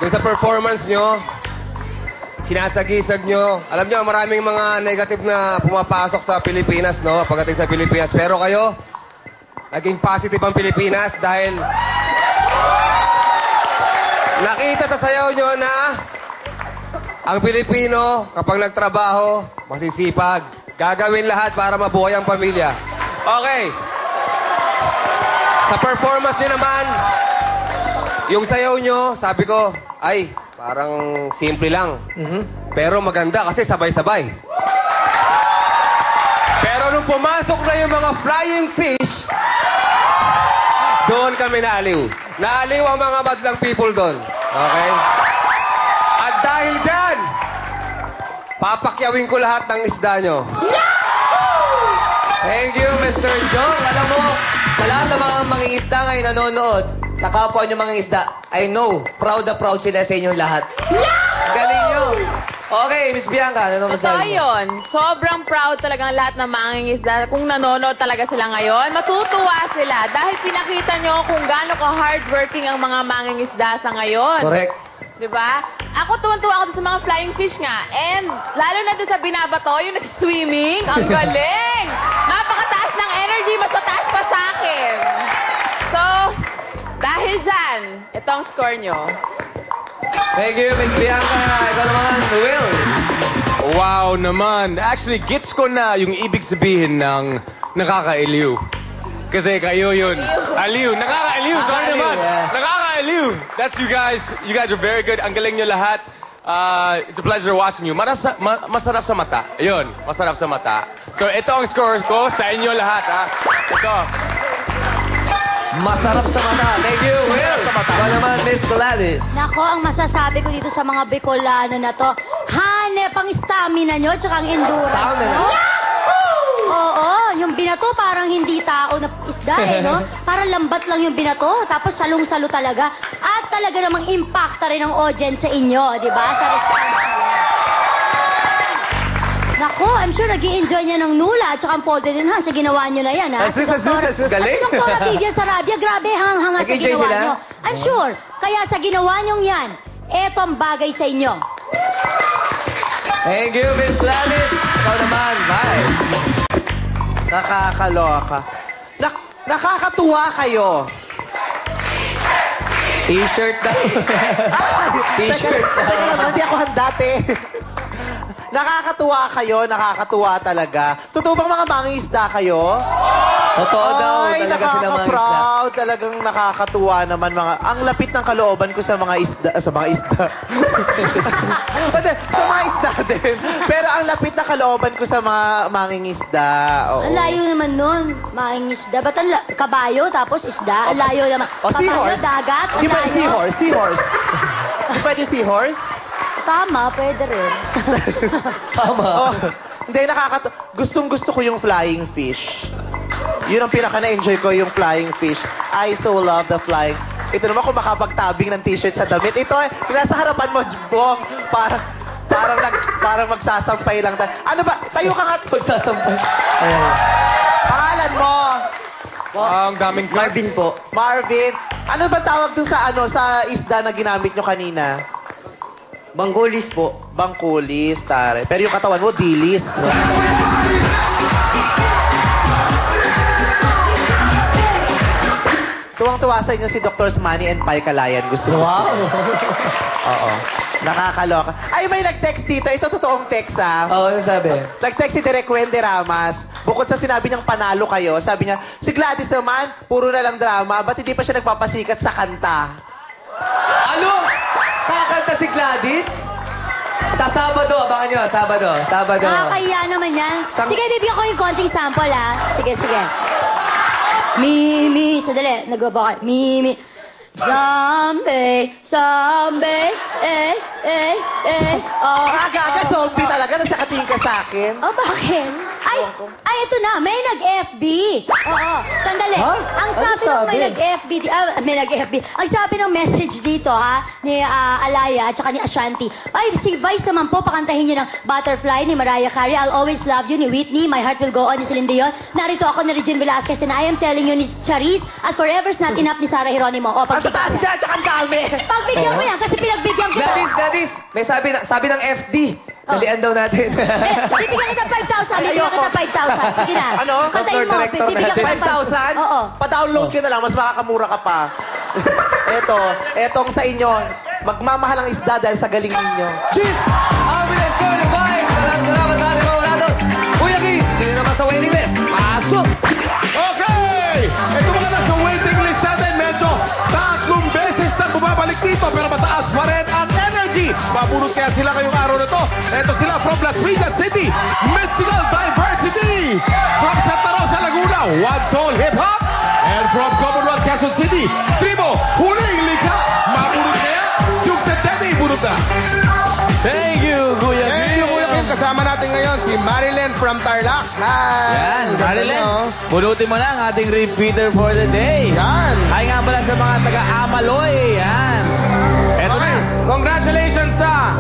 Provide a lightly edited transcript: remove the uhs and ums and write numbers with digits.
Yung sa performance nyo, sinasagisag nyo. Alam nyo, maraming mga negative na pumapasok sa Pilipinas, no? Pagdating sa Pilipinas. Pero kayo, naging positive ang Pilipinas dahil nakita sa sayaw nyo na ang Pilipino, kapag nagtrabaho, masisipag. Gagawin lahat para mabuhay ang pamilya. Okay. Sa performance nyo naman, yung sayaw nyo, sabi ko, ay, parang simple lang. Pero maganda kasi sabay-sabay. Pero nung pumasok na yung mga flying fish, doon kami naaliw. Naaliw ang mga madlang people doon. Okay? At dahil dyan, papakyawin ko lahat ng isda nyo. Thank you, Mr. Jong. Alam mo, sa lahat ng mga mangingisda ngayon nanonood, sa kapwa nyo mangingisda, I know, proud na proud sila sa inyong lahat. Galing nyo. Okay, Miss Bianca, ano Totoo masasabi mo? yun. Sobrang proud talagang lahat ng mangingisda. Kung nanonood talaga sila ngayon, matutuwa sila. Dahil pinakita nyo kung gaano ka-hardworking ang mga mangingisda sa ngayon. Correct. Diba? Ako, tuwan-tuwa ako sa mga flying fish nga. And lalo na doon sa binabato, yung nag-swimming, ang galing! Napakataas ng energy, mas mataas pa sa akin. So, dahil dyan, ito ang score nyo. Thank you, Miss Bianca. Ikaw naman, Will. Wow naman. Actually, gets ko na yung ibig sabihin ng nakakailiw. Kasi kayo yun. Aliw. Nakakaaliw. Sorry naman. Nakakaaliw. That's you guys. You guys are very good. Ang galing nyo lahat. It's a pleasure watching you. Masarap sa mata. Ayun. Masarap sa mata. So, ito ang score ko sa inyo lahat, ha? Ito. Masarap sa mata. Thank you, Will. Masarap sa mata. Ikaw naman, Miss Gladys. Nako, ang masasabi ko dito sa mga Bicolano na to, hanep ang stamina nyo tsaka ang endurance Stamina? nyo. Oo, yung binato parang hindi tao na isda no? Parang lambat lang yung binato, tapos salong-salo talaga. At talaga namang impacta rin ang audience sa inyo, di ba? Sa response nila. Nako, I'm sure nag-i-enjoy niya ng Nula at saka ang folded in hand sa ginawa nyo na yan, ha? Galing. Si Dr. Atidia Sarabia, grabe hanga sa Nag-enjoy ginawa sila? nyo. I'm sure. Kaya sa ginawa nyong yan, eto ang bagay sa inyo. Thank you, Miss Gladys. Ikaw naman, Vibes. Nakakaloka. Nakakatuwa kayo. T-shirt daw. T-shirt daw. Teka lang, hindi ako handate. Nakakatuwa kayo, nakakatuwa talaga. Totoo bang mga mangingisda kayo? Totoo daw, Ay, talaga sila mga isda. nakaka-proud. Talagang nakakatuwa naman mga... Ang lapit ng kalooban ko sa mga isda... Sa mga isda. Sa mga isda din. Pero ang lapit na kalooban ko sa mga mangingisda. Oo. Ang layo naman nun. Mangingisda. Ba't ang kabayo tapos isda? Ang layo naman. O, seahorse. Dagat. Ang Di ba layo. seahorse? Seahorse. Di pwede seahorse? Tama, pwede rin. Tama. Oh, hindi, gustong-gusto ko yung flying fish. Yun ang pinaka-na-enjoy ko, yung flying fish. I so love the flying. Ito naman kung makapagtabing ng t-shirt sa damit. Ito, nasa harapan mo, Bong. Parang magsasampay lang tayo. Ano ba? Tayo ka nga. Magsasampay. Pangalan mo? Ang daming Marvin po. Marvin. Ano ba tawag dun sa isda na ginamit nyo kanina? Banggolis po. Bangkulis, tare. Pero yung katawan mo, dilis. No? Tuwang-tuwa sa inyo si Dr. Smani and Pai Kalayan. Gusto. Wow. Oo. Nakakaloka. Ay, may nag-text dito. Ito totoong text, ha? Oo, ano sabi? Nag-text si Direk Wendy Ramas. Bukod sa sinabi niyang panalo kayo, sabi niya, si Gladys naman, puro na lang drama. Ba't hindi pa siya nagpapasikat sa kanta? Ano? Kakanta si Gladys? Sa Sabado, abangan nyo, Sabado. Nakakaya naman yan. Sige, bibigyan ko yung konting sample, ha? Sige. Mimi, sadali, nag-vocal. Mimi. Zombie, oh. Aga-aga, zombie talaga. Nasa katingin ka sa akin. Oh, bakit? Ay, ito na. May nag-FB. Oo. Sandali. Ha? Ang Ano sabi nung may sabi? nag-FB, may nag-FB. Ang sabi ng message dito, ha, ni Alaya at saka ni Ashanti. Ay, si Vice naman po, pakantahin niyo ng Butterfly ni Mariah Carey. I'll always love you ni Whitney. My heart will go on ni Celine Dion. Narito ako ni Regine Velasquez and I am telling you ni Charisse at Forever's Not Enough ni Sarah Geronimo. O, Ang tataas pagbigyan niya, tsaka ang dami. Pagbigyan ko yan kasi pinagbigyan ko. Gladys, may sabi ng FD. Dalian daw natin. Bibigyan kita 5,000. Bibigyan kita 5,000. Sige na. Ano? Kantahin mo. Floor director Bibigyan kita 5,000? Oo. Pa-download ka na lang, mas makakamura ka pa. Etong sa inyo, magmamahal ang isda dahil sa galing ninyo. Cheers! Happiness ko ni Vice! Salamat sa ating mga orados. Kuya Kim, sino naman sa waiting list? Pasok! Okay! Ito mga nasa waiting list natin. Medyo 3 beses na bumabalik dito pero mataas pa rin ang energy. Mabunot kaya sila ngayong araw na to. Ito sila from Las Vegas City. Mystical Diversity. From Santa Rosa, Laguna. One Soul Hip Hop. And from Commonwealth, Quezon City. Tribo, Huling Likha. Mabunot kaya yung sa Daddy bunot na. Thank you, Kuya Kim. Thank you, Kuya Kim. Kasama natin ngayon si Marilyn from Tarlac. Yan, Marilyn. Punutin mo na ang ating repeater for the day. Yan. Ay nga pala sa mga taga-Amaloy. Yan. Eto Okay. na. Congratulations sa